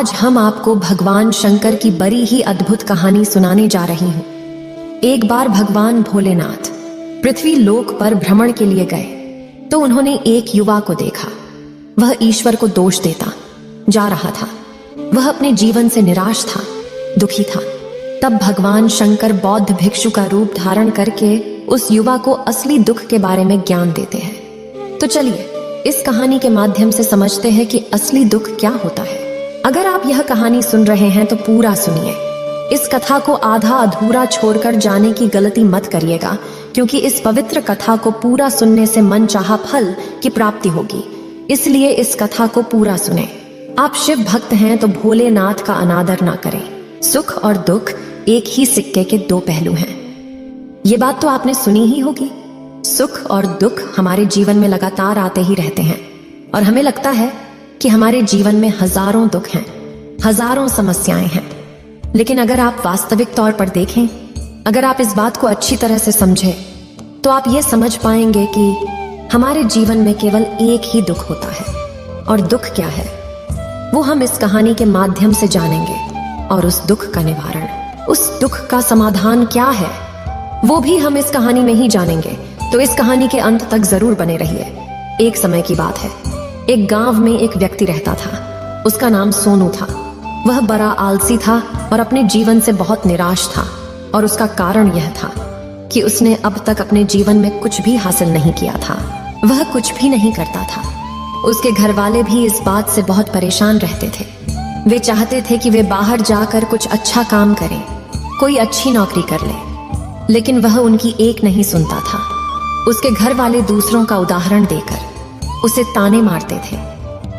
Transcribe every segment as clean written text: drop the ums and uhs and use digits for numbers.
आज हम आपको भगवान शंकर की बड़ी ही अद्भुत कहानी सुनाने जा रही हूँ। एक बार भगवान भोलेनाथ पृथ्वी लोक पर भ्रमण के लिए गए तो उन्होंने एक युवा को देखा। वह ईश्वर को दोष देता जा रहा था। वह अपने जीवन से निराश था, दुखी था। तब भगवान शंकर बौद्ध भिक्षु का रूप धारण करके उस युवा को असली दुख के बारे में ज्ञान देते हैं। तो चलिए इस कहानी के माध्यम से समझते हैं कि असली दुख क्या होता है। अगर आप यह कहानी सुन रहे हैं तो पूरा सुनिए। इस कथा को आधा अधूरा छोड़कर जाने की गलती मत करिएगा, क्योंकि इस पवित्र कथा को पूरा सुनने से मनचाहा फल की प्राप्ति होगी। इसलिए इस कथा को पूरा सुने। आप शिव भक्त हैं तो भोलेनाथ का अनादर ना करें। सुख और दुख एक ही सिक्के के दो पहलू हैं। ये बात तो आपने सुनी ही होगी। सुख और दुख हमारे जीवन में लगातार आते ही रहते हैं और हमें लगता है कि हमारे जीवन में हजारों दुख हैं, हजारों समस्याएं हैं। लेकिन अगर आप वास्तविक तौर पर देखें, अगर आप इस बात को अच्छी तरह से समझें, तो आप ये समझ पाएंगे कि हमारे जीवन में केवल एक ही दुख होता है। और दुख क्या है वो हम इस कहानी के माध्यम से जानेंगे। और उस दुख का निवारण, उस दुख का समाधान क्या है, वो भी हम इस कहानी में ही जानेंगे। तो इस कहानी के अंत तक जरूर बने रहिए। एक समय की बात है, एक गांव में एक व्यक्ति रहता था। उसका नाम सोनू था। वह बड़ा आलसी था और अपने जीवन से बहुत निराश था। और उसका कारण यह था कि उसने अब तक अपने जीवन में कुछ भी हासिल नहीं किया था। वह कुछ भी नहीं करता था। उसके घर वाले भी इस बात से बहुत परेशान रहते थे। वे चाहते थे कि वे बाहर जाकर कुछ अच्छा काम करें, कोई अच्छी नौकरी कर ले, लेकिन वह उनकी एक नहीं सुनता था। उसके घर वाले दूसरों का उदाहरण देकर उसे ताने मारते थे,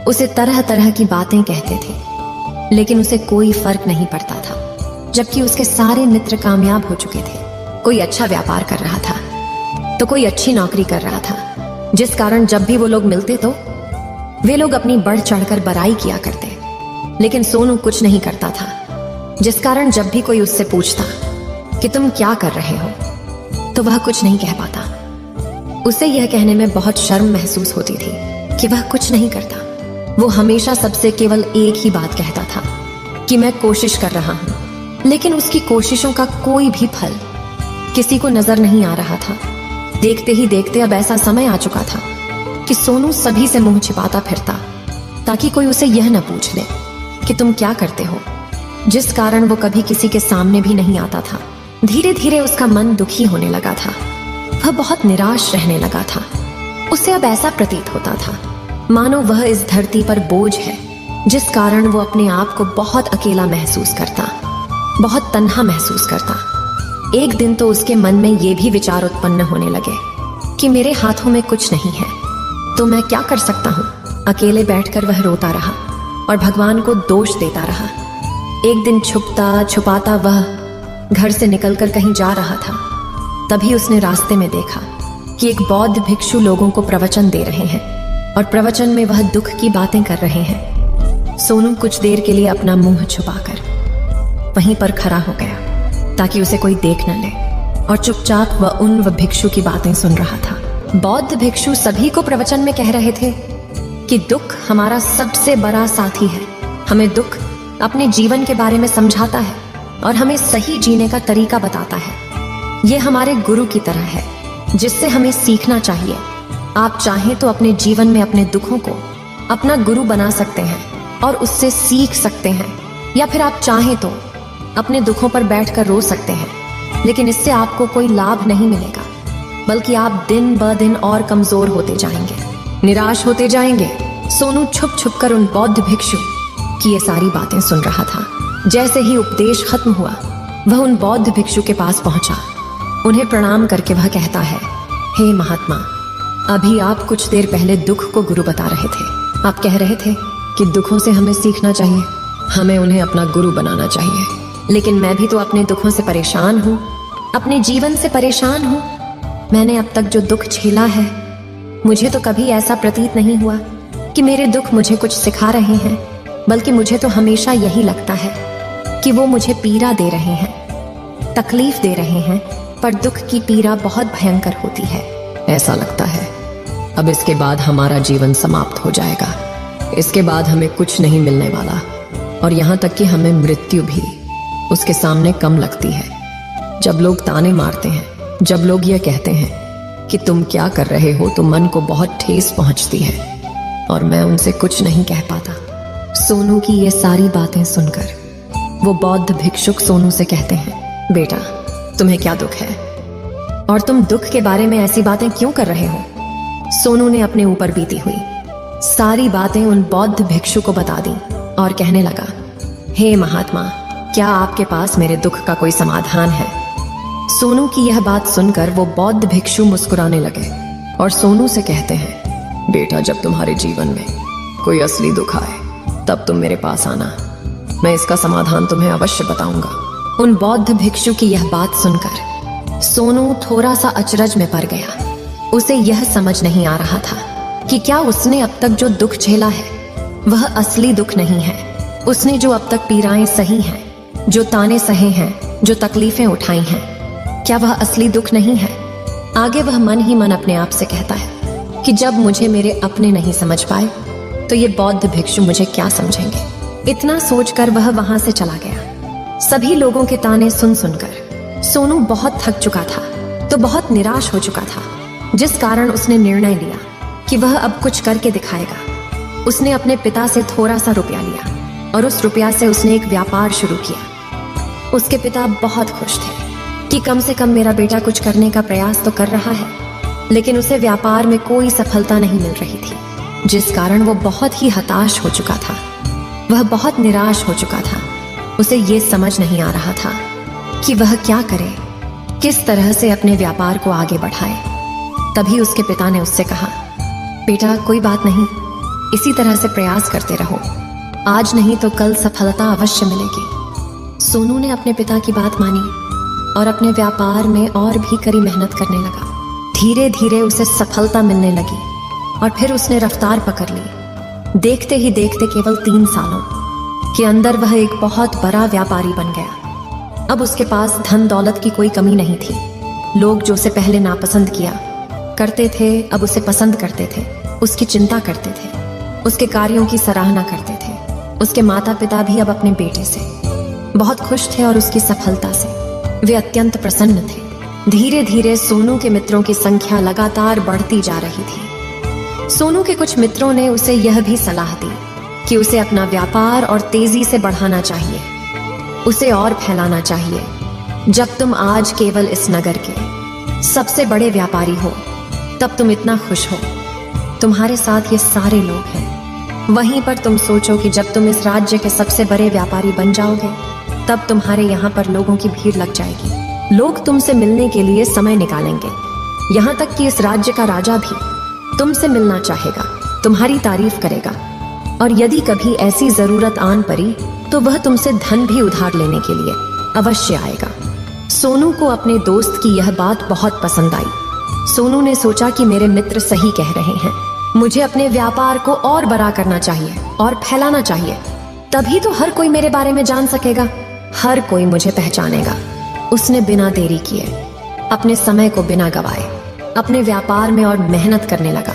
उसे तरह तरह की बातें कहते थे, लेकिन उसे कोई फर्क नहीं पड़ता था। जबकि उसके सारे मित्र कामयाब हो चुके थे। कोई अच्छा व्यापार कर रहा था तो कोई अच्छी नौकरी कर रहा था, जिस कारण जब भी वो लोग मिलते तो वे लोग अपनी बढ़ चढ़कर बड़ाई किया करते। लेकिन सोनू कुछ नहीं करता था, जिस कारण जब भी कोई उससे पूछता कि तुम क्या कर रहे हो, तो वह कुछ नहीं कह पाता। उसे यह कहने में बहुत शर्म महसूस होती थी कि वह कुछ नहीं करता। वो हमेशा सबसे केवल एक ही बात कहता था कि मैं कोशिश कर रहा हूं। लेकिन उसकी कोशिशों का कोई भी फल किसी को नजर नहीं आ रहा था। देखते ही देखते अब ऐसा समय आ चुका था कि सोनू सभी से मुंह छिपाता फिरता, ताकि कोई उसे यह न पूछ ले कि तुम क्या करते हो, जिस कारण वो कभी किसी के सामने भी नहीं आता था। धीरे धीरे उसका मन दुखी होने लगा था। वह बहुत निराश रहने लगा था। उसे अब ऐसा प्रतीत होता था मानो वह इस धरती पर बोझ है, जिस कारण वो अपने आप को बहुत अकेला महसूस करता, बहुत तन्हा महसूस करता। एक दिन तो उसके मन में ये भी विचार उत्पन्न होने लगे कि मेरे हाथों में कुछ नहीं है, तो मैं क्या कर सकता हूँ। अकेले बैठकर वह रोता रहा और भगवान को दोष देता रहा। एक दिन छुपता छुपाता वह घर से निकलकर कहीं जा रहा था। तभी उसने रास्ते में देखा कि एक बौद्ध भिक्षु लोगों को प्रवचन दे रहे हैं और प्रवचन में वह दुख की बातें कर रहे हैं। सोनू कुछ देर के लिए अपना मुंह छुपाकर वहीं पर खड़ा हो गया, ताकि उसे कोई देख न ले, और चुपचाप वह उन भिक्षु की बातें सुन रहा था। बौद्ध भिक्षु सभी को प्रवचन में कह रहे थे कि दुख हमारा सबसे बड़ा साथी है। हमें दुख अपने जीवन के बारे में समझाता है और हमें सही जीने का तरीका बताता है। ये हमारे गुरु की तरह है, जिससे हमें सीखना चाहिए। आप चाहें तो अपने जीवन में अपने दुखों को अपना गुरु बना सकते हैं और उससे सीख सकते हैं, या फिर आप चाहें तो अपने दुखों पर बैठकर रो सकते हैं। लेकिन इससे आपको कोई लाभ नहीं मिलेगा, बल्कि आप दिन ब दिन और कमजोर होते जाएंगे, निराश होते जाएंगे। सोनू छुप छुप कर उन बौद्ध भिक्षु की ये सारी बातें सुन रहा था। जैसे ही उपदेश खत्म हुआ, वह उन बौद्ध भिक्षु के पास पहुंचा। उन्हें प्रणाम करके वह कहता है, हे महात्मा, अभी आप कुछ देर पहले दुख को गुरु बता रहे थे। आप कह रहे थे कि दुखों से हमें सीखना चाहिए, हमें उन्हें अपना गुरु बनाना चाहिए। लेकिन मैं भी तो अपने दुखों से परेशान हूँ, अपने जीवन से परेशान हूँ। मैंने अब तक जो दुख झेला है, मुझे तो कभी ऐसा प्रतीत नहीं हुआ कि मेरे दुख मुझे कुछ सिखा रहे हैं, बल्कि मुझे तो हमेशा यही लगता है कि वो मुझे पीड़ा दे रहे हैं, तकलीफ दे रहे हैं। पर दुख की पीड़ा बहुत भयंकर होती है। ऐसा लगता है अब इसके बाद हमारा जीवन समाप्त हो जाएगा, इसके बाद हमें कुछ नहीं मिलने वाला और यहाँ तक कि हमें मृत्यु भी उसके सामने कम लगती है। जब लोग ताने मारते हैं, जब लोग ये कहते हैं कि तुम क्या कर रहे हो, तो मन को बहुत ठेस पहुंचती है और मैं उनसे कुछ नहीं कह पाता। सोनू की ये सारी बातें सुनकर वो बौद्ध भिक्षुक सोनू से कहते हैं, बेटा तुम्हें क्या दुख है और तुम दुख के बारे में ऐसी बातें क्यों कर रहे हो? सोनू ने अपने ऊपर बीती हुई सारी बातें उन बौद्ध भिक्षु को बता दी और कहने लगा, हे महात्मा, क्या आपके पास मेरे दुख का कोई समाधान है? सोनू की यह बात सुनकर वो बौद्ध भिक्षु मुस्कुराने लगे और सोनू से कहते हैं, बेटा जब तुम्हारे जीवन में कोई असली दुख आए तब तुम मेरे पास आना, मैं इसका समाधान तुम्हें अवश्य बताऊंगा। उन बौद्ध भिक्षु की यह बात सुनकर सोनू थोड़ा सा अचरज में पड़ गया। उसे यह समझ नहीं आ रहा था कि क्या उसने अब तक जो दुख झेला है वह असली दुख नहीं है। उसने जो अब तक पीड़ाएं सही हैं, जो ताने सहे हैं, जो तकलीफें उठाई हैं, क्या वह असली दुख नहीं है? आगे वह मन ही मन अपने आप से कहता है कि जब मुझे मेरे अपने नहीं समझ पाए तो ये बौद्ध भिक्षु मुझे क्या समझेंगे। इतना सोचकर वह वहां से चला गया। सभी लोगों के ताने सुन सुनकर सोनू बहुत थक चुका था, तो बहुत निराश हो चुका था, जिस कारण उसने निर्णय लिया कि वह अब कुछ करके दिखाएगा। उसने अपने पिता से थोड़ा सा रुपया लिया और उस रुपया से उसने एक व्यापार शुरू किया। उसके पिता बहुत खुश थे कि कम से कम मेरा बेटा कुछ करने का प्रयास तो कर रहा है, लेकिन उसे व्यापार में कोई सफलता नहीं मिल रही थी, जिस कारण वो बहुत ही हताश हो चुका था। वह बहुत निराश हो चुका था। उसे ये समझ नहीं आ रहा था कि वह क्या करे, किस तरह से अपने व्यापार को आगे बढ़ाए। तभी उसके पिता ने उससे कहा, बेटा कोई बात नहीं, इसी तरह से प्रयास करते रहो, आज नहीं तो कल सफलता अवश्य मिलेगी। सोनू ने अपने पिता की बात मानी और अपने व्यापार में और भी कड़ी मेहनत करने लगा। धीरे धीरे उसे सफलता मिलने लगी और फिर उसने रफ्तार पकड़ ली। देखते ही देखते केवल 3 सालों के अंदर वह एक बहुत बड़ा व्यापारी बन गया। अब उसके पास धन दौलत की कोई कमी नहीं थी। लोग जो उसे पहले नापसंद किया करते थे, अब उसे पसंद करते थे, उसकी चिंता करते थे, उसके कार्यों की सराहना करते थे। उसके माता पिता भी अब अपने बेटे से बहुत खुश थे और उसकी सफलता से वे अत्यंत प्रसन्न थे। धीरे धीरे सोनू के मित्रों की संख्या लगातार बढ़ती जा रही थी। सोनू के कुछ मित्रों ने उसे यह भी सलाह दी कि उसे अपना व्यापार और तेजी से बढ़ाना चाहिए, उसे और फैलाना चाहिए। जब तुम आज केवल इस नगर के सबसे बड़े व्यापारी हो, तब तुम इतना खुश हो, तुम्हारे साथ ये सारे लोग हैं। वहीं पर तुम सोचो कि जब तुम इस राज्य के सबसे बड़े व्यापारी बन जाओगे, तब तुम्हारे यहाँ पर लोगों की भीड़ लग जाएगी। लोग तुमसे मिलने के लिए समय निकालेंगे। यहाँ तक कि इस राज्य का राजा भी तुमसे मिलना चाहेगा, तुम्हारी तारीफ करेगा, और यदि कभी ऐसी जरूरत आन पड़ी तो वह तुमसे धन भी उधार लेने के लिए अवश्य आएगा। सोनू को अपने दोस्त की यह बात बहुत पसंद आई। सोनू ने सोचा कि मेरे मित्र सही कह रहे हैं, मुझे अपने व्यापार को और बड़ा करना चाहिए और फैलाना चाहिए, तभी तो हर कोई मेरे बारे में जान सकेगा, हर कोई मुझे पहचानेगा। उसने बिना देरी किए, अपने समय को बिना गवाए अपने व्यापार में और मेहनत करने लगा।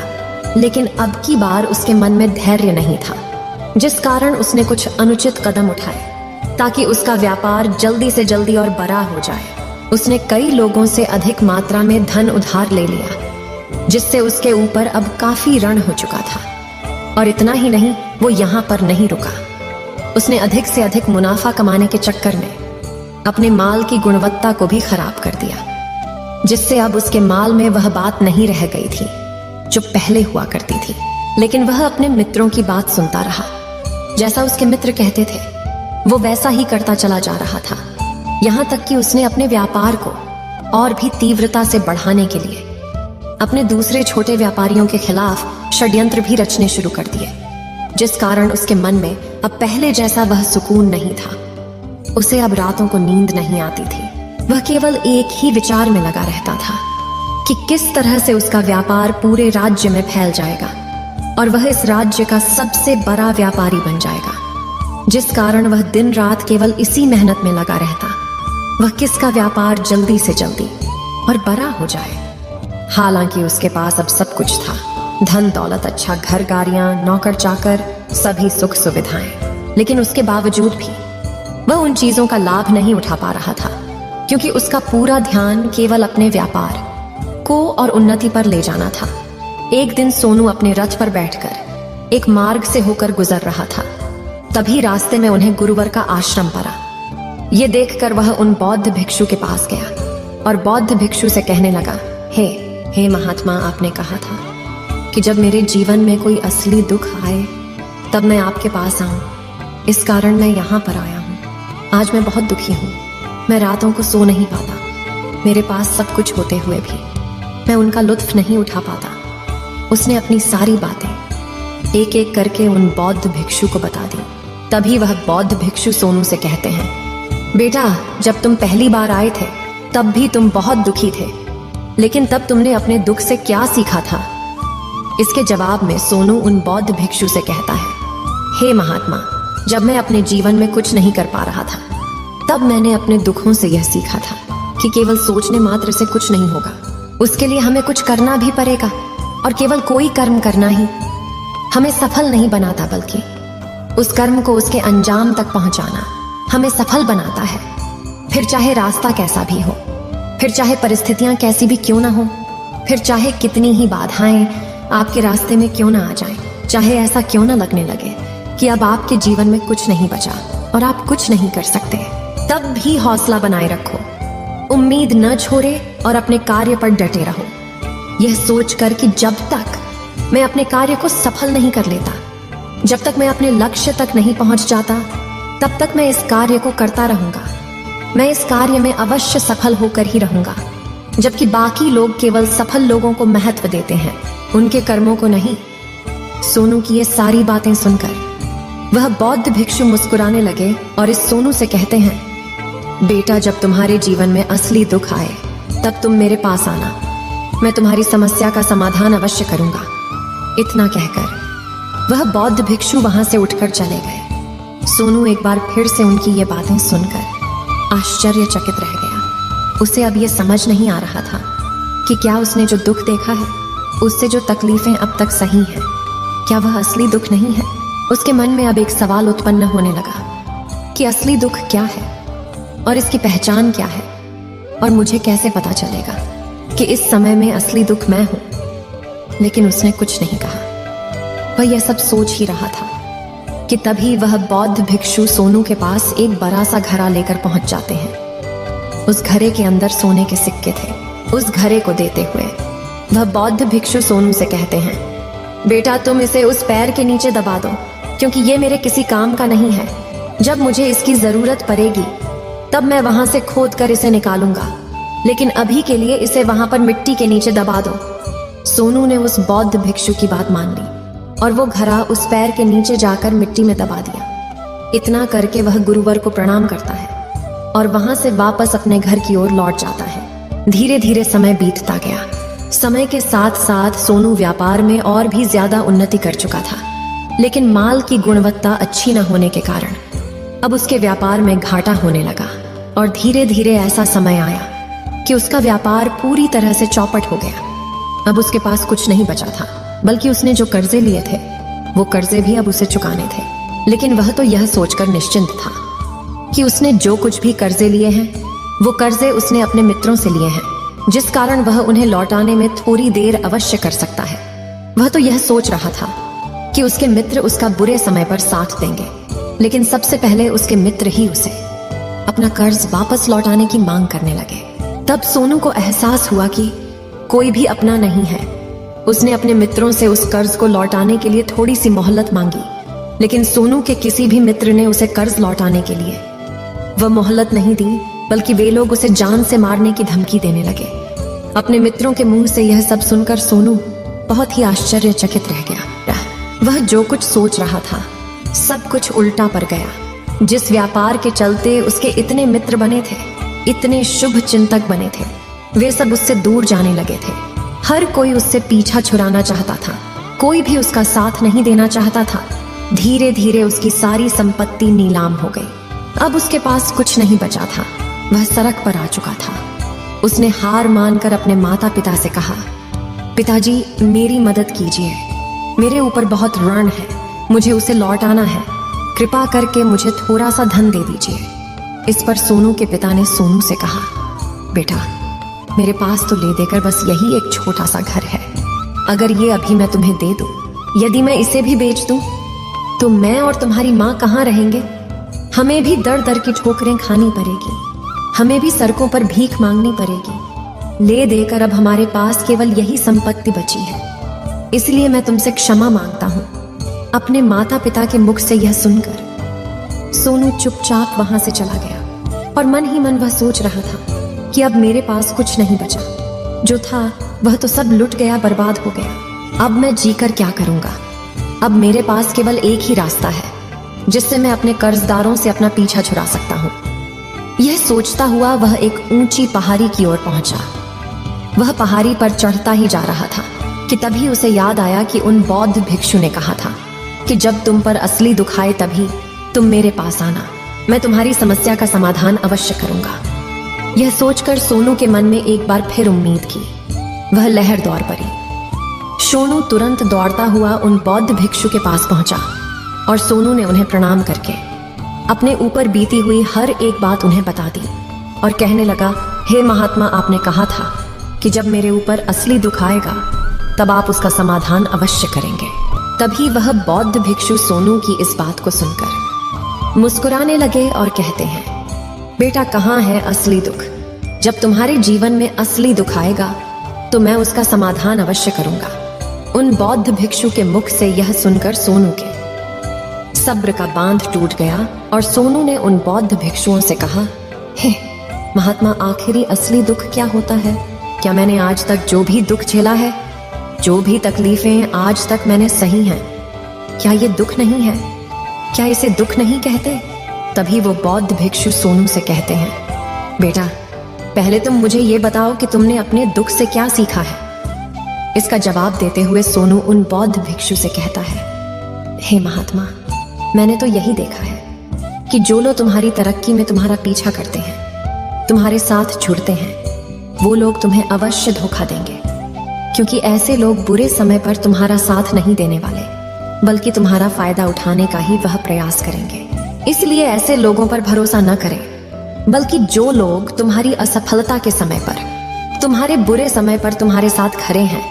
लेकिन अब की बार उसके मन में धैर्य नहीं था, जिस कारण उसने कुछ अनुचित कदम उठाए ताकि उसका व्यापार जल्दी से जल्दी और बड़ा हो जाए। उसने कई लोगों से अधिक मात्रा में धन उधार ले लिया, जिससे उसके ऊपर अब काफी ऋण हो चुका था। और इतना ही नहीं, वो यहाँ पर नहीं रुका। उसने अधिक से अधिक मुनाफा कमाने के चक्कर में अपने माल की गुणवत्ता को भी खराब कर दिया, जिससे अब उसके माल में वह बात नहीं रह गई थी जो पहले हुआ करती थी। लेकिन वह अपने मित्रों की बात सुनता रहा। जैसा उसके मित्र कहते थे वो वैसा ही करता चला जा रहा था। यहाँ तक कि उसने अपने व्यापार को और भी तीव्रता से बढ़ाने के लिए अपने दूसरे छोटे व्यापारियों के खिलाफ षड्यंत्र भी रचने शुरू कर दिए, जिस कारण उसके मन में अब पहले जैसा वह सुकून नहीं था। उसे अब रातों को नींद नहीं आती थी। वह केवल एक ही विचार में लगा रहता था कि किस तरह से उसका व्यापार पूरे राज्य में फैल जाएगा और वह इस राज्य का सबसे बड़ा व्यापारी बन जाएगा, जिस कारण वह दिन रात केवल इसी मेहनत में लगा रहता, वह किसका व्यापार जल्दी से जल्दी और बड़ा हो जाए। हालांकि उसके पास अब सब कुछ था, धन दौलत, अच्छा घर, गाड़ियां, नौकर चाकर, सभी सुख सुविधाएं। लेकिन उसके बावजूद भी वह उन चीजों का लाभ नहीं उठा पा रहा था, क्योंकि उसका पूरा ध्यान केवल अपने व्यापार को और उन्नति पर ले जाना था। एक दिन सोनू अपने रथ पर बैठकर एक मार्ग से होकर गुजर रहा था। तभी रास्ते में उन्हें गुरुवर का आश्रम पड़ा। ये देखकर वह उन बौद्ध भिक्षु के पास गया और बौद्ध भिक्षु से कहने लगा, हे महात्मा, आपने कहा था कि जब मेरे जीवन में कोई असली दुख आए तब मैं आपके पास आऊं। इस कारण मैं यहाँ पर आया हूँ। आज मैं बहुत दुखी हूँ। मैं रातों को सो नहीं पाता। मेरे पास सब कुछ होते हुए भी मैं उनका लुत्फ नहीं उठा पाता। उसने अपनी सारी बातें एक एक करके उन बौद्ध भिक्षु को बता दी। तभी वह बौद्ध भिक्षु सोनू से कहते हैं, बेटा, जब तुम पहली बार आए थे तब भी तुम बहुत दुखी थे, लेकिन तब तुमने अपने दुख से क्या सीखा था? इसके जवाब में सोनू उन बौद्ध भिक्षु से कहता है, हे महात्मा, जब मैं अपने जीवन में कुछ नहीं कर पा रहा था तब मैंने अपने दुखों से यह सीखा था कि केवल सोचने मात्र से कुछ नहीं होगा। उसके लिए हमें कुछ करना भी पड़ेगा, और केवल कोई कर्म करना ही हमें सफल नहीं बनाता, बल्कि उस कर्म को उसके अंजाम तक पहुंचाना हमें सफल बनाता है। फिर चाहे रास्ता कैसा भी हो, फिर चाहे परिस्थितियां कैसी भी क्यों ना हो, फिर चाहे कितनी ही बाधाएं आपके रास्ते में क्यों ना आ जाएं, चाहे ऐसा क्यों ना लगने लगे कि अब आपके जीवन में कुछ नहीं बचा और आप कुछ नहीं कर सकते, तब भी हौसला बनाए रखो, उम्मीद न छोड़े और अपने कार्य पर डटे रहो, यह सोचकर कि जब तक मैं अपने कार्य को सफल नहीं कर लेता, जब तक मैं अपने लक्ष्य तक नहीं पहुंच जाता, तब तक मैं इस कार्य को करता रहूंगा। मैं इस कार्य में अवश्य सफल होकर ही रहूंगा। जबकि बाकी लोग केवल सफल लोगों को महत्व देते हैं, उनके कर्मों को नहीं। सोनू की ये सारी बातें सुनकर वह बौद्ध भिक्षु मुस्कुराने लगे और इस सोनू से कहते हैं, बेटा, जब तुम्हारे जीवन में असली दुख आए तब तुम मेरे पास आना, मैं तुम्हारी समस्या का समाधान अवश्य करूंगा। इतना कहकर वह बौद्ध भिक्षु वहां से उठकर चले गए। सोनू एक बार फिर से उनकी ये बातें सुनकर आश्चर्यचकित रह गया। उसे अब ये समझ नहीं आ रहा था कि क्या उसने जो दुख देखा है, उससे जो तकलीफें अब तक सही हैं, क्या वह असली दुख नहीं है? उसके मन में अब एक सवाल उत्पन्न होने लगा कि असली दुख क्या है और इसकी पहचान क्या है, और मुझे कैसे पता चलेगा कि इस समय में असली दुख मैं हूं। लेकिन उसने कुछ नहीं कहा। वह यह सब सोच ही रहा था कि तभी वह बौद्ध भिक्षु सोनू के पास एक बड़ा सा घड़ा लेकर पहुंच जाते हैं। उस घड़े के अंदर सोने के सिक्के थे। उस घड़े को देते हुए वह बौद्ध भिक्षु सोनू से कहते हैं, बेटा, तुम इसे उस पैर के नीचे दबा दो, क्योंकि ये मेरे किसी काम का नहीं है। जब मुझे इसकी जरूरत पड़ेगी तब मैं वहां से खोद कर इसे निकालूंगा, लेकिन अभी के लिए इसे वहां पर मिट्टी के नीचे दबा दो। सोनू ने उस बौद्ध भिक्षु की बात मान ली और वो घड़ा उस पैर के नीचे जाकर मिट्टी में दबा दिया। इतना करके वह गुरुवर को प्रणाम करता है और वहां से वापस अपने घर की ओर लौट जाता है। धीरे धीरे समय बीतता गया। समय के साथ साथ सोनू व्यापार में और भी ज्यादा उन्नति कर चुका था, लेकिन माल की गुणवत्ता अच्छी न होने के कारण अब उसके व्यापार में घाटा होने लगा। और धीरे धीरे ऐसा समय आया कि उसका व्यापार पूरी तरह से चौपट हो गया। अब उसके पास कुछ नहीं बचा था, बल्कि उसने जो कर्जे लिए थे वो कर्जे भी अब उसे चुकाने थे। लेकिन वह तो यह सोचकर निश्चिंत था कि उसने जो कुछ भी कर्जे लिए हैं वो कर्जे उसने अपने मित्रों से लिए हैं, जिस कारण वह उन्हें लौटाने में थोड़ी देर अवश्य कर सकता है। वह तो यह सोच रहा था कि उसके मित्र उसका बुरे समय पर साथ देंगे, लेकिन सबसे पहले उसके मित्र ही उसे अपना कर्ज वापस लौटाने की मांग करने लगे। तब सोनू को एहसास हुआ कि कोई भी अपना नहीं है। उसने अपने मित्रों से उस कर्ज को लौटाने के लिए थोड़ी सी मोहलत मांगी, लेकिन सोनू के किसी भी मित्र ने उसे कर्ज लौटाने के लिए वह मोहलत नहीं दी, बल्कि वे लोग उसे जान से मारने की धमकी देने लगे। अपने मित्रों के मुंह से यह सब सुनकर सोनू बहुत ही आश्चर्यचकित रह गया। वह जो कुछ सोच रहा था सब कुछ उल्टा पड़ गया। जिस व्यापार के चलते उसके इतने मित्र बने थे, इतने शुभ चिंतक बने थे, वे सब उससे दूर जाने लगे थे। हर कोई उससे पीछा छुड़ाना चाहता था, कोई भी उसका साथ नहीं देना चाहता था। धीरे धीरे उसकी सारी संपत्ति नीलाम हो गई। अब उसके पास कुछ नहीं बचा था। वह सड़क पर आ चुका था। उसने हार मानकर अपने माता पिता से कहा, पिताजी, मेरी मदद कीजिए, मेरे ऊपर बहुत ऋण है, मुझे उसे लौटाना है, कृपा करके मुझे थोड़ा सा धन दे दीजिए। इस पर सोनू के पिता ने सोनू से कहा, बेटा मेरे पास तो ले देकर बस यही एक छोटा सा घर है। अगर ये अभी मैं तुम्हें दे दूं, यदि मैं इसे भी बेच दूं, तो मैं और तुम्हारी माँ कहाँ रहेंगे? हमें भी दर दर की ठोकरें खानी पड़ेगी, हमें भी सड़कों पर भीख मांगनी पड़ेगी। ले देकर अब हमारे पास केवल यही संपत्ति बची है, इसलिए मैं तुमसे क्षमा मांगता हूँ। अपने माता पिता के मुख से यह सुनकर सोनू चुपचाप वहां से चला गया और मन ही मन वह सोच रहा था कि अब मेरे पास कुछ नहीं बचा, जो था वह तो सब लुट गया, बर्बाद हो गया। अब मैं जीकर क्या करूंगा? अब मेरे पास केवल एक ही रास्ता है जिससे मैं अपने कर्जदारों से अपना पीछा छुड़ा सकता हूँ। यह सोचता हुआ वह एक ऊंची पहाड़ी की ओर पहुंचा। वह पहाड़ी पर चढ़ता ही जा रहा था कि तभी उसे याद आया कि उन बौद्ध भिक्षु ने कहा था कि जब तुम पर असली दुख आए तभी तुम मेरे पास आना, मैं तुम्हारी समस्या का समाधान अवश्य करूंगा। यह सोचकर सोनू के मन में एक बार फिर उम्मीद की। वह लहर दौड़ पड़ी। सोनू तुरंत दौड़ता हुआ उन बौद्ध भिक्षु के पास पहुंचा और सोनू ने उन्हें प्रणाम करके अपने ऊपर बीती हुई हर एक बात उन्हें बता दी और कहने लगा, हे महात्मा, आपने कहा था कि जब मेरे ऊपर असली दुख आएगा तब आप उसका समाधान अवश्य करेंगे। तभी वह बौद्ध भिक्षु सोनू की इस बात को सुनकर मुस्कुराने लगे और कहते हैं, बेटा कहाँ है असली दुख? जब तुम्हारे जीवन में असली दुख आएगा तो मैं उसका समाधान अवश्य करूंगा। उन बौद्ध भिक्षु के मुख से यह सुनकर सोनू के सब्र का बांध टूट गया और सोनू ने उन बौद्ध भिक्षुओं से कहा, हे महात्मा, आखिरी असली दुख क्या होता है? क्या मैंने आज तक जो भी दुख झेला है, जो भी तकलीफें आज तक मैंने सही हैं, क्या ये दुख नहीं है? क्या इसे दुख नहीं कहते? तभी वो बौद्ध भिक्षु सोनू से कहते हैं, बेटा पहले तुम मुझे ये बताओ कि तुमने अपने दुख से क्या सीखा है। इसका जवाब देते हुए सोनू उन बौद्ध भिक्षु से कहता है, हे महात्मा, मैंने तो यही देखा है कि जो लोग तुम्हारी तरक्की में तुम्हारा पीछा करते हैं, तुम्हारे साथ जुड़ते हैं, वो लोग तुम्हें अवश्य धोखा देंगे, क्योंकि ऐसे लोग बुरे समय पर तुम्हारा साथ नहीं देने वाले, बल्कि तुम्हारा फायदा उठाने का ही वह प्रयास करेंगे। इसलिए ऐसे लोगों पर भरोसा न करें, बल्कि जो लोग तुम्हारी असफलता के समय पर, तुम्हारे बुरे समय पर तुम्हारे साथ खड़े हैं,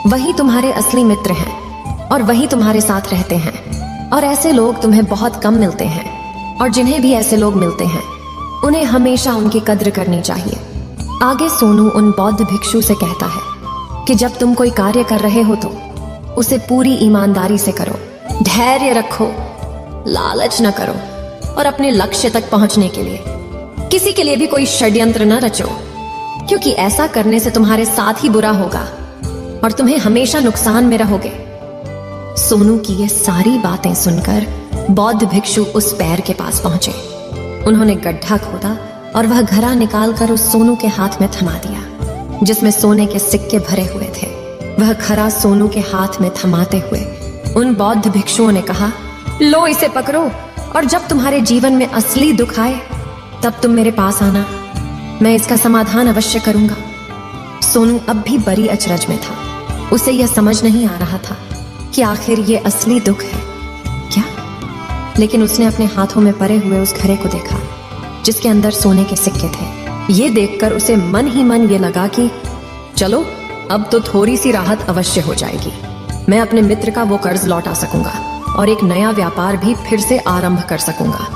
वही तुम्हारे असली मित्र हैं और वही तुम्हारे साथ रहते हैं। और ऐसे लोग तुम्हें बहुत कम मिलते हैं, और जिन्हें भी ऐसे लोग मिलते हैं उन्हें हमेशा उनकी कद्र करनी चाहिए। आगे सोनू उन बौद्ध भिक्षु से कहता है कि जब तुम कोई कार्य कर रहे हो तो उसे पूरी ईमानदारी से करो, धैर्य रखो, लालच न करो और अपने लक्ष्य तक पहुंचने के लिए किसी के लिए भी कोई षड्यंत्र न रचो, क्योंकि ऐसा करने से तुम्हारे साथ ही बुरा होगा और तुम्हें हमेशा नुकसान में रहोगे। सोनू की ये सारी बातें सुनकर बौद्ध भिक्षु उस पैर के पास पहुंचे। उन्होंने गड्ढा खोदा और वह घड़ा निकालकर उस सोनू के हाथ में थमा दिया, जिसमें सोने के सिक्के भरे हुए थे। वह घड़ा सोनू के हाथ में थमाते हुए उन बौद्ध भिक्षुओं ने कहा, लो इसे पकड़ो, और जब तुम्हारे जीवन में असली दुख आए तब तुम मेरे पास आना, मैं इसका समाधान अवश्य करूंगा। सोनू अब भी बड़ी अचरज में था। उसे यह समझ नहीं आ रहा था कि आखिर ये असली दुख है क्या। लेकिन उसने अपने हाथों में पड़े हुए उस घड़े को देखा जिसके अंदर सोने के सिक्के थे। ये देखकर उसे मन ही मन ये लगा कि चलो अब तो थोड़ी सी राहत अवश्य हो जाएगी, मैं अपने मित्र का वो कर्ज लौटा सकूंगा और एक नया व्यापार भी फिर से आरंभ कर सकूंगा।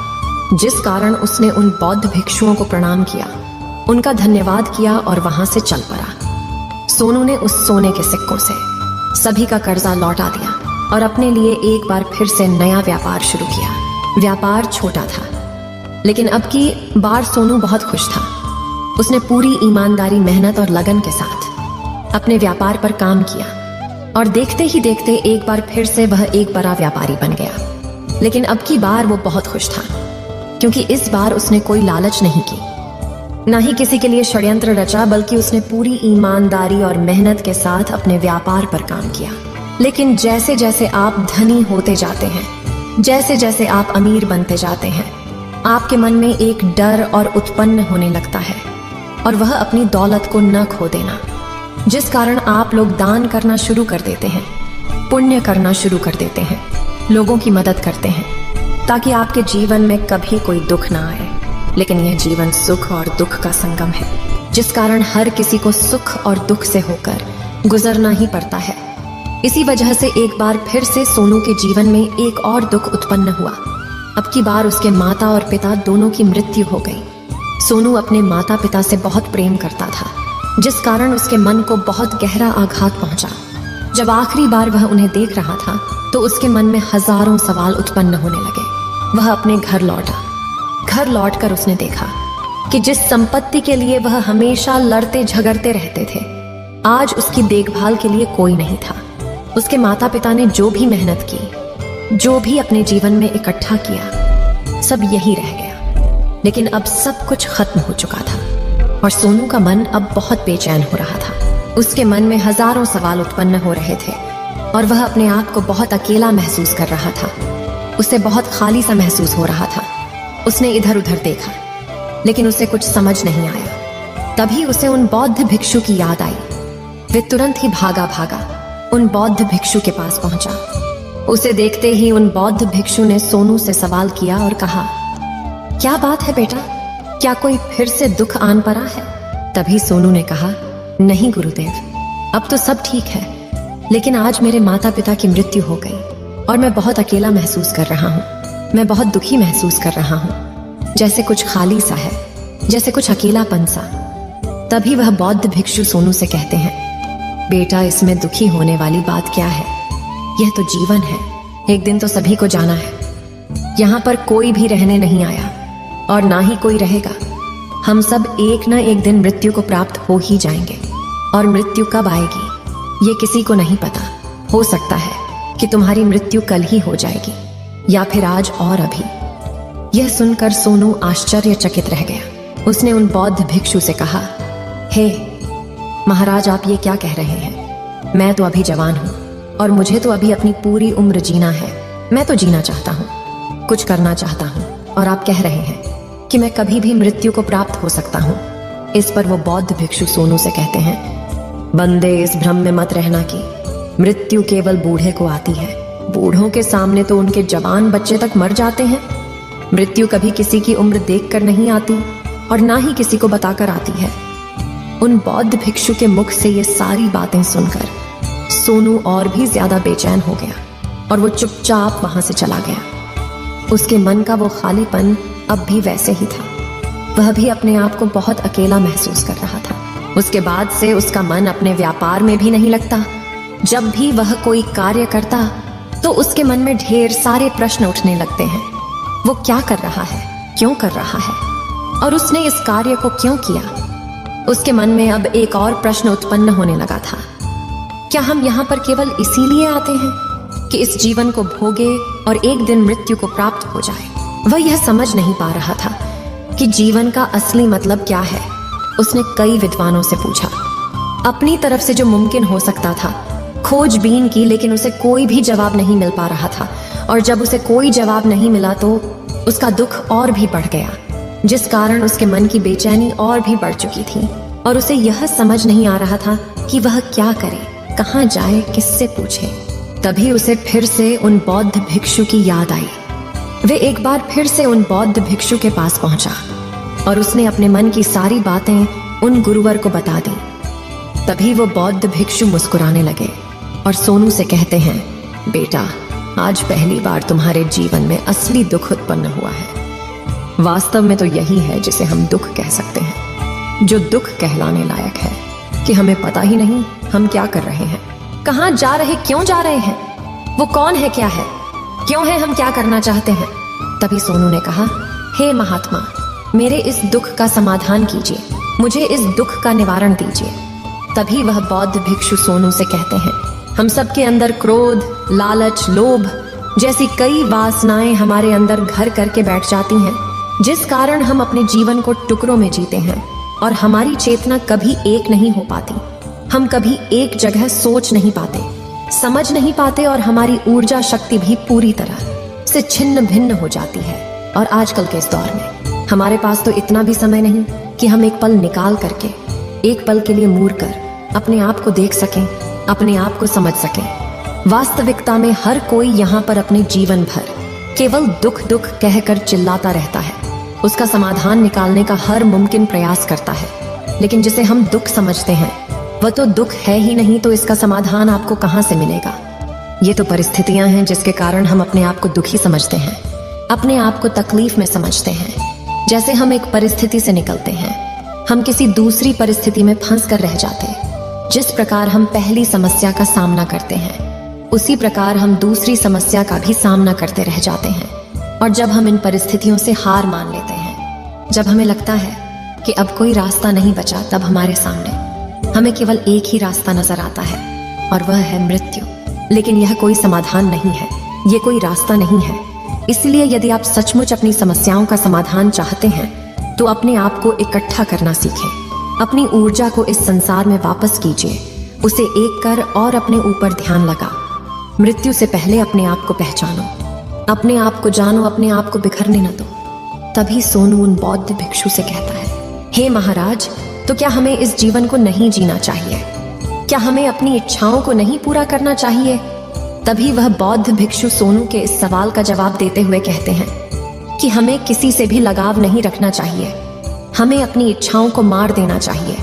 जिस कारण उसने उन बौद्ध भिक्षुओं को प्रणाम किया, उनका धन्यवाद किया और वहां से चल पड़ा। सोनू ने उस सोने के सिक्कों से सभी का कर्जा लौटा दिया और अपने लिए एक बार फिर से नया व्यापार शुरू किया। व्यापार छोटा था, लेकिन अब की बार सोनू बहुत खुश था। उसने पूरी ईमानदारी, मेहनत और लगन के साथ अपने व्यापार पर काम किया और देखते ही देखते एक बार फिर से वह एक बड़ा व्यापारी बन गया। लेकिन अब की बार वो बहुत खुश था, क्योंकि इस बार उसने कोई लालच नहीं की, न ही किसी के लिए षड्यंत्र रचा, बल्कि उसने पूरी ईमानदारी और मेहनत के साथ अपने व्यापार पर काम किया। लेकिन जैसे जैसे आप धनी होते जाते हैं, जैसे जैसे आप अमीर बनते जाते हैं, आपके मन में एक डर और उत्पन्न होने लगता है, और वह अपनी दौलत को न खो देना, जिस कारण आप लोग दान करना शुरू कर देते हैं, पुण्य करना शुरू कर देते हैं, लोगों की मदद करते हैं, ताकि आपके जीवन में कभी कोई दुख ना आए। लेकिन यह जीवन सुख और दुख का संगम है, जिस कारण हर किसी को सुख और दुख से होकर गुजरना ही पड़ता है। इसी वजह से एक बार फिर से सोनू के जीवन में एक और दुख उत्पन्न हुआ। अब की बार उसके माता और पिता दोनों की मृत्यु हो गई। सोनू अपने माता पिता से बहुत प्रेम करता था, जिस कारण उसके मन को बहुत गहरा आघात पहुंचा। जब आखिरी बार वह उन्हें देख रहा था तो उसके मन में हजारों सवाल उत्पन्न होने लगे। वह अपने घर लौटा। घर लौटकर उसने देखा कि जिस संपत्ति के लिए वह हमेशा लड़ते झगड़ते रहते थे, आज उसकी देखभाल के लिए कोई नहीं था। उसके माता पिता ने जो भी मेहनत की, जो भी अपने जीवन में इकट्ठा किया, सब यही रह गया। लेकिन अब सब कुछ खत्म हो चुका था और सोनू का मन अब बहुत बेचैन हो रहा था। उसके मन में हजारों सवाल उत्पन्न हो रहे थे और वह अपने आप को बहुत अकेला महसूस कर रहा था। उसे बहुत खाली सा महसूस हो रहा था। उसने इधर उधर देखा, लेकिन उसे कुछ समझ नहीं आया। तभी उसे उन बौद्ध भिक्षु की याद आई। वे तुरंत ही भागा भागा उन बौद्ध भिक्षु के पास पहुंचा। उसे देखते ही उन बौद्ध भिक्षु ने सोनू से सवाल किया और कहा, क्या बात है बेटा, क्या कोई फिर से दुख आन पड़ा है? तभी सोनू ने कहा, नहीं गुरुदेव, अब तो सब ठीक है, लेकिन आज मेरे माता पिता की मृत्यु हो गई और मैं बहुत अकेला महसूस कर रहा हूँ। मैं बहुत दुखी महसूस कर रहा हूँ, जैसे कुछ खाली सा है, जैसे कुछ अकेलापन सा। तभी वह बौद्ध भिक्षु सोनू से कहते हैं, बेटा, इसमें दुखी होने वाली बात क्या है? यह तो जीवन है, एक दिन तो सभी को जाना है। यहाँ पर कोई भी रहने नहीं आया और ना ही कोई रहेगा। हम सब एक न एक दिन मृत्यु को प्राप्त हो ही जाएंगे। और मृत्यु कब आएगी ये किसी को नहीं पता। हो सकता है कि तुम्हारी मृत्यु कल ही हो जाएगी या फिर आज और अभी। यह सुनकर सोनू आश्चर्यचकित रह गया। उसने उन बौद्ध भिक्षु से कहा, हे महाराज, आप ये क्या कह रहे हैं? मैं तो अभी जवान हूँ और मुझे तो अभी अपनी पूरी उम्र जीना है। मैं तो जीना चाहता हूँ, कुछ करना चाहता हूँ, और आप कह रहे हैं कि मैं कभी भी मृत्यु को प्राप्त हो सकता हूँ। इस पर वो बौद्ध भिक्षु सोनू से कहते हैं, बंदे, इस भ्रम में मत रहना कि मृत्यु केवल बूढ़े को आती है। बूढ़ों के सामने तो उनके जवान बच्चे तक मर जाते हैं। मृत्यु कभी किसी की उम्र देखकर नहीं आती और ना ही किसी को बताकर आती है। उन बौद्ध भिक्षु के मुख से ये सारी बातें सुनकर सोनू और भी ज्यादा बेचैन हो गया और वो चुपचाप वहां से चला गया। उसके मन का वो खालीपन अब भी वैसे ही था। वह भी अपने आप को बहुत अकेला महसूस कर रहा था। उसके बाद से उसका मन अपने व्यापार में भी नहीं लगता। जब भी वह कोई कार्य करता तो उसके मन में ढेर सारे प्रश्न उठने लगते हैं। वो क्या कर रहा है, क्यों कर रहा है, और उसने इस कार्य को क्यों किया? उसके मन में अब एक और प्रश्न उत्पन्न होने लगा था, क्या हम यहाँ पर केवल इसीलिए आते हैं कि इस जीवन को भोगे और एक दिन मृत्यु को प्राप्त हो जाए? वह यह समझ नहीं पा रहा था कि जीवन का असली मतलब क्या है। उसने कई विद्वानों से पूछा, अपनी तरफ से जो मुमकिन हो सकता था खोजबीन की, लेकिन उसे कोई भी जवाब नहीं मिल पा रहा था। और जब उसे कोई जवाब नहीं मिला तो उसका दुख और भी बढ़ गया, जिस कारण उसके मन की बेचैनी और भी बढ़ चुकी थी और उसे यह समझ नहीं आ रहा था कि वह क्या करे, कहाँ जाए, किससे पूछे। तभी उसे फिर से उन बौद्ध भिक्षु की याद आई। वे एक बार फिर से उन बौद्ध भिक्षु के पास पहुंचा और उसने अपने मन की सारी बातें उन गुरुवर को बता दी। तभी वो बौद्ध भिक्षु मुस्कुराने लगे और सोनू से कहते हैं, बेटा, आज पहली बार तुम्हारे जीवन में असली दुख उत्पन्न हुआ है। वास्तव में तो यही है जिसे हम दुख कह सकते हैं, जो दुख कहलाने लायक है कि हमें पता ही नहीं हम क्या कर रहे हैं, कहाँ जा रहे, क्यों जा रहे हैं, वो कौन है, क्या है, क्यों है, हम क्या करना चाहते हैं। तभी सोनू ने कहा, हे महात्मा, मेरे इस दुख का समाधान कीजिए, मुझे इस दुख का निवारण दीजिए। तभी वह बौद्ध भिक्षु सोनू से कहते हैं, हम सबके अंदर क्रोध, लालच, लोभ जैसी कई वासनाएं हमारे अंदर घर करके बैठ जाती हैं, जिस कारण हम अपने जीवन को टुकड़ों में जीते हैं और हमारी चेतना कभी एक नहीं हो पाती। हम कभी एक जगह सोच नहीं पाते, समझ नहीं पाते और हमारी ऊर्जा शक्ति भी पूरी तरह से छिन्न भिन्न हो जाती है। और आजकल के इस दौर में हमारे पास तो इतना भी समय नहीं कि हम एक पल निकाल करके, एक पल के लिए मूर कर अपने आप को देख सकें, अपने आप को समझ सकें। वास्तविकता में हर कोई यहाँ पर अपने जीवन भर केवल दुख दुख कहकर चिल्लाता रहता है, उसका समाधान निकालने का हर मुमकिन प्रयास करता है। लेकिन जिसे हम दुख समझते हैं वह तो दुख है ही नहीं, तो इसका समाधान आपको कहां से मिलेगा? ये तो परिस्थितियां हैं जिसके कारण हम अपने आप को दुखी समझते हैं, अपने आप को तकलीफ में समझते हैं। जैसे हम एक परिस्थिति से निकलते हैं, हम किसी दूसरी परिस्थिति में फंस कर रह जाते। जिस प्रकार हम पहली समस्या का सामना करते हैं, उसी प्रकार हम दूसरी समस्या का भी सामना करते रह जाते हैं। और जब हम इन परिस्थितियों से हार मान लेते हैं, जब हमें लगता है कि अब कोई रास्ता नहीं बचा, तब हमारे सामने हमें केवल एक ही रास्ता नजर आता है और वह है मृत्यु। लेकिन यह कोई समाधान नहीं है, ये कोई रास्ता नहीं है। इसलिए यदि आप सचमुच अपनी समस्याओं का समाधान चाहते हैं तो अपने आप को इकट्ठा करना सीखें। अपनी ऊर्जा को इस संसार में वापस कीजिए, उसे एक कर और अपने ऊपर ध्यान लगा। मृत्यु से पहले अपने आप को पहचानो, अपने आप को जानो, अपने आप को बिखरने न दो। तभी सोनू उन बौद्ध भिक्षु से कहता है, हे महाराज, तो क्या हमें इस जीवन को नहीं जीना चाहिए? क्या हमें अपनी इच्छाओं को नहीं पूरा करना चाहिए? तभी वह बौद्ध भिक्षु सोनू के इस सवाल का जवाब देते हुए कहते हैं कि हमें किसी से भी लगाव नहीं रखना चाहिए, हमें अपनी इच्छाओं को मार देना चाहिए,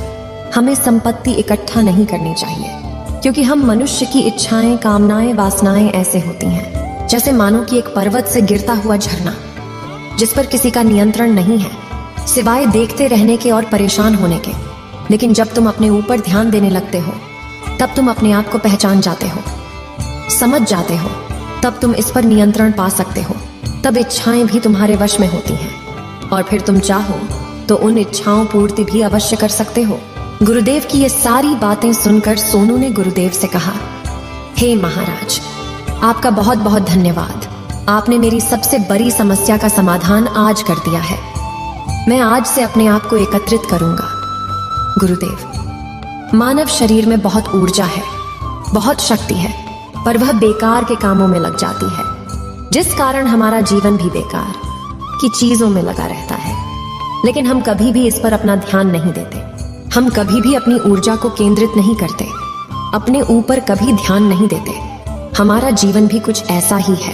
हमें संपत्ति इकट्ठा नहीं करनी चाहिए। क्योंकि हम मनुष्य की इच्छाएं, कामनाएं, वासनाएं ऐसे होती हैं जैसे मानो कि एक पर्वत से गिरता हुआ झरना, जिस पर किसी का नियंत्रण नहीं है सिवाय देखते रहने के और परेशान होने के। लेकिन जब तुम अपने ऊपर ध्यान देने लगते हो, तब तुम अपने आप को पहचान जाते हो, समझ जाते हो, तब तुम इस पर नियंत्रण पा सकते हो। तब इच्छाएं भी तुम्हारे वश में होती हैं और फिर तुम चाहो तो उन इच्छाओं पूर्ति भी अवश्य कर सकते हो। गुरुदेव की ये सारी बातें सुनकर सोनू ने गुरुदेव से कहा, हे महाराज, आपका बहुत बहुत धन्यवाद। आपने मेरी सबसे बड़ी समस्या का समाधान आज कर दिया है। मैं आज से अपने आप को एकत्रित करूंगा। गुरुदेव, मानव शरीर में बहुत ऊर्जा है, बहुत शक्ति है, पर वह बेकार के कामों में लग जाती है, जिस कारण हमारा जीवन भी बेकार की चीजों में लगा रहता है। लेकिन हम कभी भी इस पर अपना ध्यान नहीं देते, हम कभी भी अपनी ऊर्जा को केंद्रित नहीं करते, अपने ऊपर कभी ध्यान नहीं देते। हमारा जीवन भी कुछ ऐसा ही है।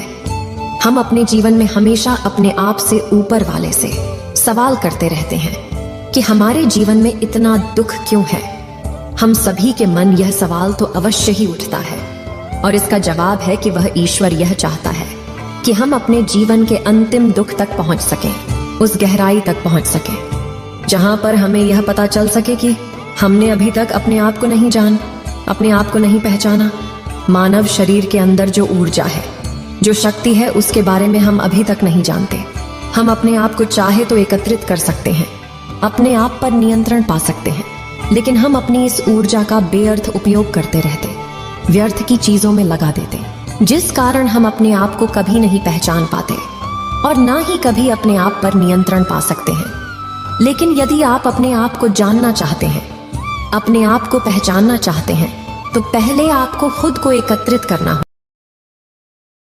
हम अपने जीवन में हमेशा अपने आप से ऊपर वाले से सवाल करते रहते हैं कि हमारे जीवन में इतना दुख क्यों है। हम सभी के मन यह सवाल तो अवश्य ही उठता है, और इसका जवाब है कि वह ईश्वर यह चाहता है कि हम अपने जीवन के अंतिम दुख तक पहुंच सकें, उस गहराई तक पहुंच सकें जहां पर हमें यह पता चल सके कि हमने अभी तक अपने आप को नहीं जाना, अपने आप को नहीं पहचाना। मानव शरीर के अंदर जो ऊर्जा है, जो शक्ति है, उसके बारे में हम अभी तक नहीं जानते। हम अपने आप को चाहे तो एकत्रित कर सकते हैं, अपने आप पर नियंत्रण पा सकते हैं, लेकिन हम अपनी इस ऊर्जा का बेअर्थ उपयोग करते रहते, व्यर्थ की चीजों में लगा देते, जिस कारण हम अपने आप को कभी नहीं पहचान पाते और ना ही कभी अपने आप पर नियंत्रण पा सकते हैं। लेकिन यदि आप अपने आप को जानना चाहते हैं, अपने आप को पहचानना चाहते हैं, तो पहले आपको खुद को एकत्रित करना होगा।